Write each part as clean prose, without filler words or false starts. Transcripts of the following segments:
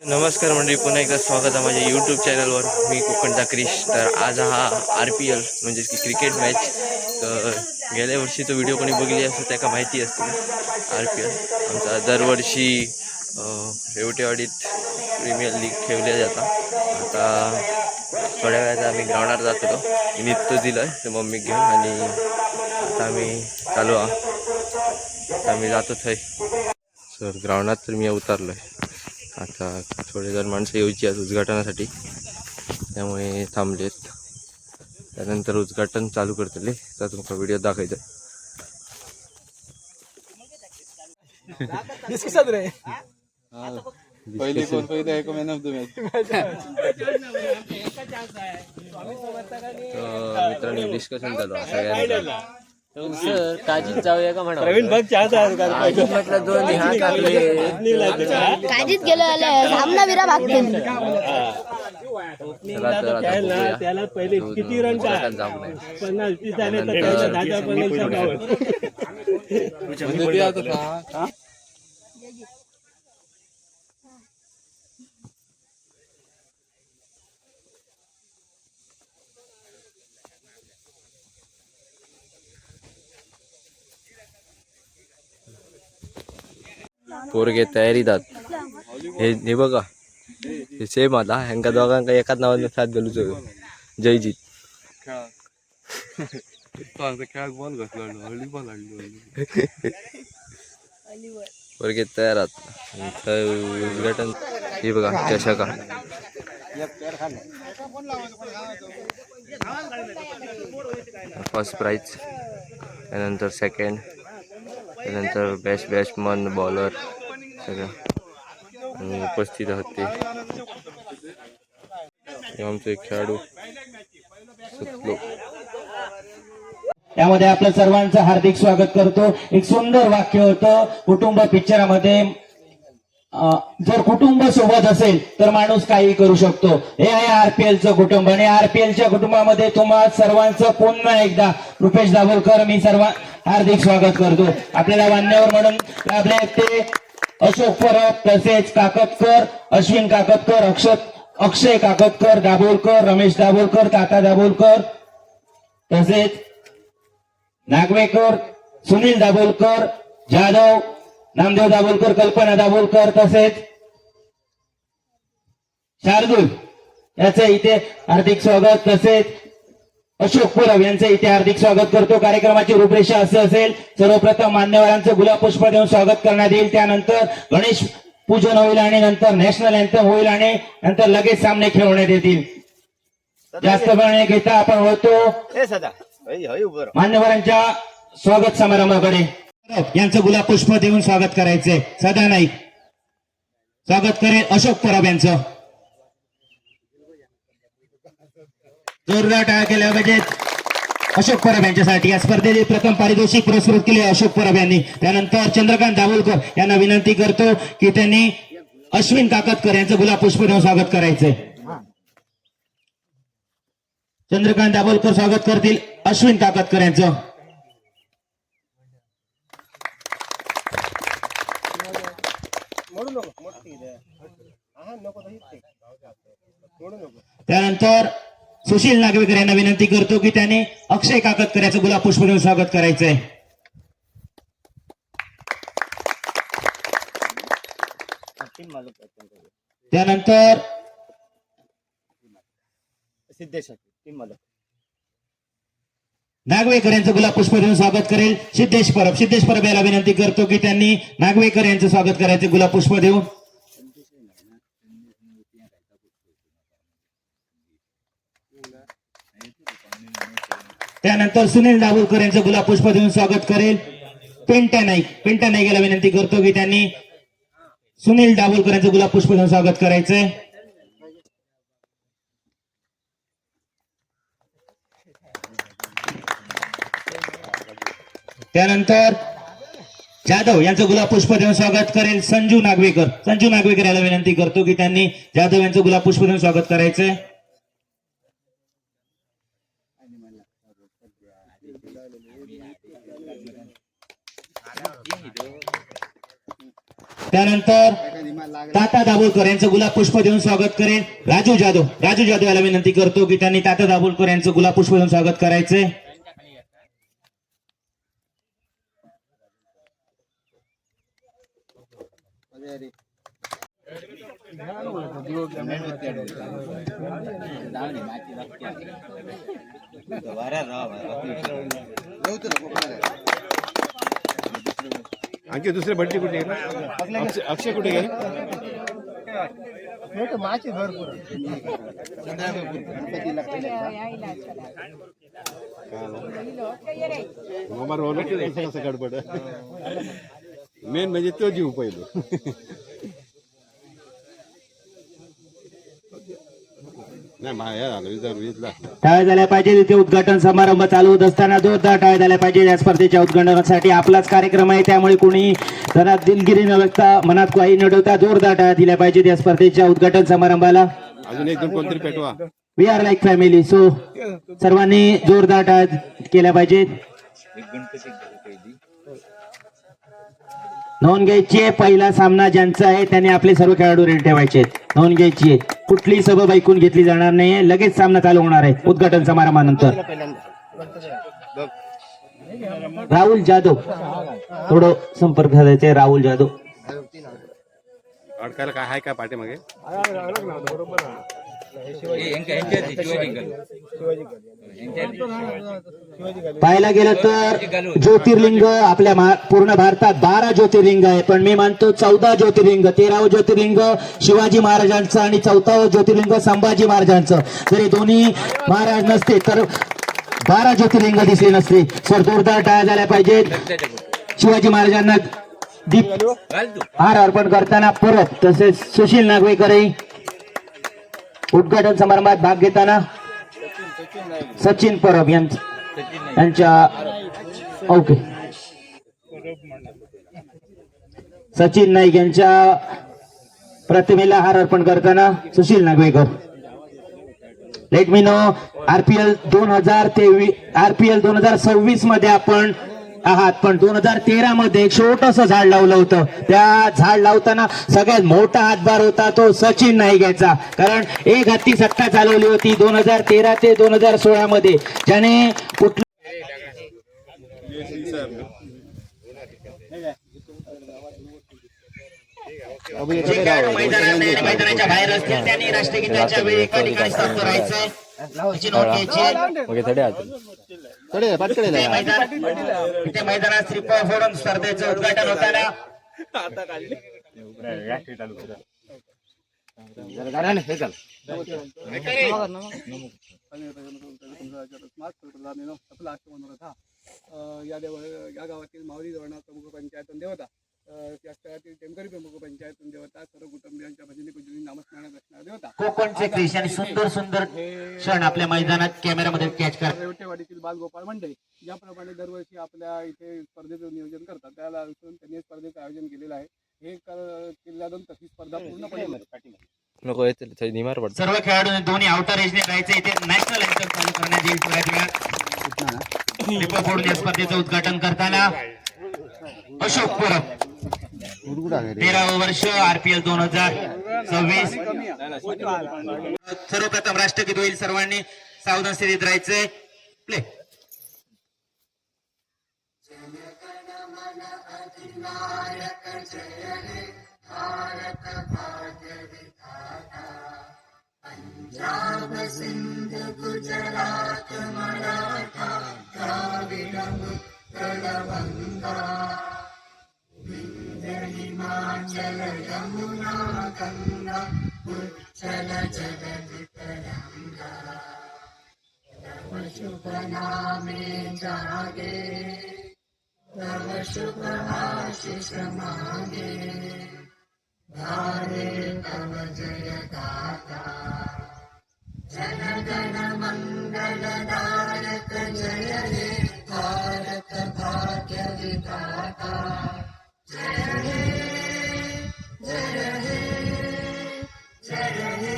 नमस्कार मंडळी, पुन्हा एकदा स्वागत आहे माझ्या यूट्यूब चॅनलवर. मी कोकणचा क्रिश. तर आज हा RPL म्हणजेच की क्रिकेट मॅच. तर गेल्या वर्षी तो व्हिडिओ कोणी बघितली असतो त्याका माहिती असते. RPL आमचा दरवर्षी रेवटेवाडीत प्रीमियर लीग खेळल्या जातात. आता थोड्या वेळात आम्ही ग्राउंडवर जात होतो. नित्य दिलं आहे ते मम्मी घेऊन आणि आता आम्ही चालू आता आम्ही जातो थंय. सर ग्राउंडात तर मी उतरलो आहे. आता थोडे जण माणसं यायची आहेत उद्घाटनासाठी, त्यामुळे थांबलेत. त्यानंतर उद्घाटन चालू करतले तर तुमचा व्हिडिओ दाखवायचा. पहिले कोण पहिले आहे मॅन ऑफ द मॅच. मित्रांनी डिस्कशन चालू आहे सगळ्यांना. सर काजीत जाऊया का म्हणा. प्रवीण बघ चहा म्हटलं दोन हा काजीत गेलो सामना विरा भागतील. त्याला पहिले किती रन का 50 झाले तर त्याला 10 पोरगे तयारी दात हे बघा, हे सेम आता ह्यांका दोघांका एकाच नावाने साथ घालूच. जयजीत पोरगे तयार आहात. उद्घाटन हे बघा चषका. फर्स्ट प्राइज, त्यानंतर सेकंड, त्यानंतर बेस्ट बॅट्समन, बॉलर सगळं उपस्थित आहात. ते आमचे खेळाडू सुटलो. त्यामध्ये आपलं सर्वांचं हार्दिक स्वागत करतो. एक सुंदर वाक्य होतं कुटुंब पिक्चरामध्ये, जर कुटुंब सोबत असेल तर माणूस काही करू शकतो. हे आहे RPLचं कुटुंब आणि RPLच्या कुटुंबामध्ये तुम्हा सर्वांचं पुन्हा एकदा रुपेश दाभोलकर मी सर्व हार्दिक स्वागत करतो. आपल्याला मान्यवर म्हणून लाभले ते अशोक परब, तसेच काकतकर, अश्विन काकतकर, अक्षय काकतकर, दाभोलकर, रमेश दाभोलकर, ताता दाभोलकर, तसेच नागवेकर, सुनील दाभोलकर, जाधव, नामदेव दाभोलकर, कल्पना दाभोलकर, तसेच शार्दूल याचे इथे हार्दिक स्वागत. तसेच अशोक परब यांचे इथे हार्दिक स्वागत करतो. कार्यक्रमाची रूपरेषा असं असेल: सर्वप्रथम मान्यवरांचं गुलाब पुष्प देऊन स्वागत करण्यात येईल, त्यानंतर गणेश पूजन होईल आणि नंतर नॅशनल अँथम होईल आणि नंतर लगेच सामने खेळवण्यात येतील. जास्त वेळ न घेता आपण होतो मान्यवरांच्या स्वागत समारंभाकडे. यांचं गुलाब पुष्प देऊन स्वागत करायचंय. सदा नाईक स्वागत करेल अशोक परब यांचं. जोरदार टाळ्या केल्या पाहिजेत अशोक परब यांच्यासाठी. या स्पर्धेचे प्रथम पारितोषिक पुरस्कृत केले अशोक परब यांनी. त्यानंतर चंद्रकांत दाभोलकर यांना विनंती करतो की त्यांनी अश्विन काकतकर यांचं गुलाब पुष्प देऊन स्वागत करायचंय. चंद्रकांत दाभोलकर स्वागत करतील अश्विन काकतकर यांचं. त्यानंतर सुशील नागवेकर यांना विनंती करतो की त्यांनी अक्षय काकतकर यांचं गुलाब पुष्प देऊन स्वागत करायचंय. त्यानंतर नागवेकर यांचं गुलाब पुष्प देऊन स्वागत करेल सिद्धेश परब. सिद्धेश परब याला विनंती करतो की त्यांनी नागवेकर यांचं स्वागत करायचं गुलाब पुष्प देऊन. त्यानंतर सुनील दाभोलकर यांचं गुलाब पुष्प देऊन स्वागत करेल पिंट्या नाईक. पिंट्या नाईक याला विनंती करतो की त्यांनी सुनील दाभोलकर यांचं गुलाब पुष्प देऊन स्वागत करायचंय. त्यानंतर जाधव यांचं गुलाब पुष्प देऊन स्वागत करेल संजू नागवेकर. संजू नागवेकर याला विनंती करतो की त्यांनी जाधव यांचं गुलाब पुष्प देऊन स्वागत करायचंय. त्यानंतर ताता दाभोलकर यांचं गुलाब पुष्प देऊन स्वागत करेन राजू जाधव याला विनंती करतो की त्यांनी ताता दाभोलकर यांचं गुलाब पुष्प देऊन स्वागत करायचंय. आणखी दुसरे भटजी कुठे गेले? अक्षय कुठे गेले? गडबड मेन म्हणजे तो जीव पहिलं. टाळ्या झाल्या पाहिजे तिथे उद्घाटन समारंभ चालू होत असताना जोरदार टाळ्या झाल्या पाहिजे. या स्पर्धेच्या उद्घाटनासाठी आपलाच कार्यक्रम आहे, त्यामुळे कुणी जरा दिलगिरी न लागता मनात काही न ठेवता जोरदार टाळ्या दिल्या पाहिजेत या स्पर्धेच्या उद्घाटन समारंभाला. अजून एकदम कोणतरी पेटवा. We are like family. So सर्वांनी जोरदार टाळ्या केल्या पाहिजेत. नोंद घ्यायची आहे, पहिला सामना ज्यांचा आहे त्यांनी आपले सर्व खेळाडू रेडी ठेवायचे. नोंद घ्यायची आहे, कुठलीही सबब ऐकून घेतली जाणार नाहीये. लगेच सामना चालू होणार आहे उद्घाटन समारंभानंतर. राहुल जाधव, थोडं संपर्क साधायचे. राहुल जाधव अडकायला काय आहे का पाठीमागे? पाहायला गेलं तर ज्योतिर्लिंग आपल्या पूर्ण भारतात 12 ज्योतिर्लिंग आहे, पण मी मानतो 14 ज्योतिर्लिंग. 13वं ज्योतिर्लिंग शिवाजी महाराजांचं आणि 14वं ज्योतिर्लिंग संभाजी महाराजांचं. जरी दोन्ही महाराज नसते तर 12 ज्योतिर्लिंग दिसले नसते. सर जोरदार टाळ्या झाल्या पाहिजेत. शिवाजी महाराजांना दीप हार अर्पण करताना परत, तसेच सुशील नागवेकरही उद्घाटन समारंभात भाग घेताना सचिन परब यांच्या ओके सचिन नाईक यांच्या प्रतिमेला हार अर्पण करताना Sushil Nagwekar. Let me know RPL 2026 मध्ये आपण आहात, पण 2013 मध्ये एक छोटस झाड लावलं होतं. त्या झाड लावताना सगळ्यात मोठा हातभार होता तो सचिन नाईक याचा, कारण एक हाती सत्ता चालवली होती 2013 ते 2016 मध्ये, ज्याने कुठलं मैदानाच्या बाहेर असतील त्यांनी राष्ट्रगीताच्या वेळी एका ठिकाणी स्थान करायचं. इथे मैदानात श्रीफळ फोडून स्पर्धेचं उद्घाटन होताना या गावातील माऊली धरणात प्रमुख पंचायत देवता, त्या स्थळातील टेमकरी प्रमुख पंचायत देवता, सर्व कुटुंबियांच्या भजनी पूजनी नामस्मरणात असणारा देवता. कोकणचे क्रिश आणि सुंदर सुंदर क्षण आपल्या मैदानात कॅमेऱ्यामध्ये कॅच करा. रेवटेवाडीतील बालगोपाळ मंडळी ज्याप्रमाणे दरवर्षी आपल्या इथे स्पर्धेचं नियोजन करतात, त्याला अनुसरून त्यांनी स्पर्धेचं आयोजन केलेलं आहे. हे केल्यानंतर ही स्पर्धा पूर्णपणे सर्व खेळाडूंनी दोन्ही आउटर एजने जायचे. इथे नॅशनल अँथम चालू करण्यात येईल थोड्याच वेळात. श्रीफळ फोडून या स्पर्धेचं उद्घाटन करताना अशोक परब, 13वं वर्ष आरपीएल 2026. सर्वप्रथम राष्ट्रगीत होईल, सर्वांनी सावधान स्थितीत राहायचंय. प्ले. पंजाब सिंध गुजरात मराठा द्राविड उत्कल गंगा हिमाचल यमुना गंगा उच्चल जगति तरंगा तव शुभ नामे जागे तव शुभ आशीष मांगे गारे तव जय गाथा जन गण मंगल दायक जय हे भारत भाग्य विधाता जय हे जय हे जय हे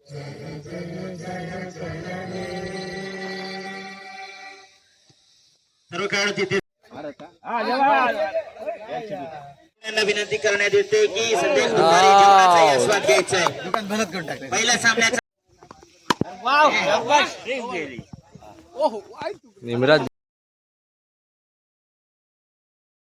जय जय जय जय हे. सर्व खेळाडू तिथे करण्यात येते की सध्या दुपारी जेवणाचा आस्वाद घ्यायचा आहे. पहिल्या सामन्याचा निमराज